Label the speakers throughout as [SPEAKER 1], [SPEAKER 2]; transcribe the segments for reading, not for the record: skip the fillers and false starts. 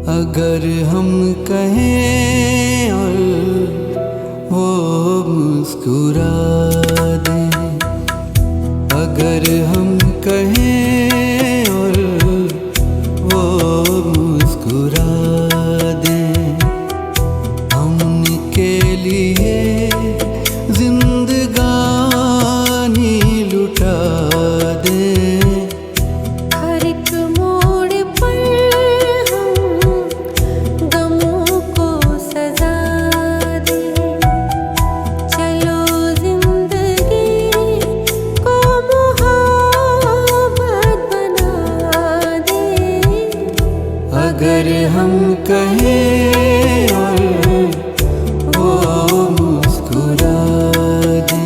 [SPEAKER 1] अगर हम कहें और वो मुस्कुरा दे, अगर हम कहें और वो मुस्कुरा दे, हम उनके लिए जिंदगानी लुटा दे।
[SPEAKER 2] हर एक मोड़ पर हम गमों को सजा दे, चलो जिंदगी को मोहब्बत बना दे।
[SPEAKER 1] अगर हम कहें और वो मुस्कुरा दे।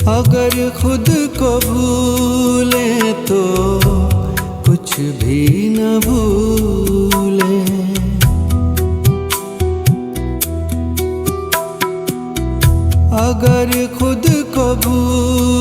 [SPEAKER 1] अगर खुद को भूले तो कुछ भी न भूले, अगर खुद को भूले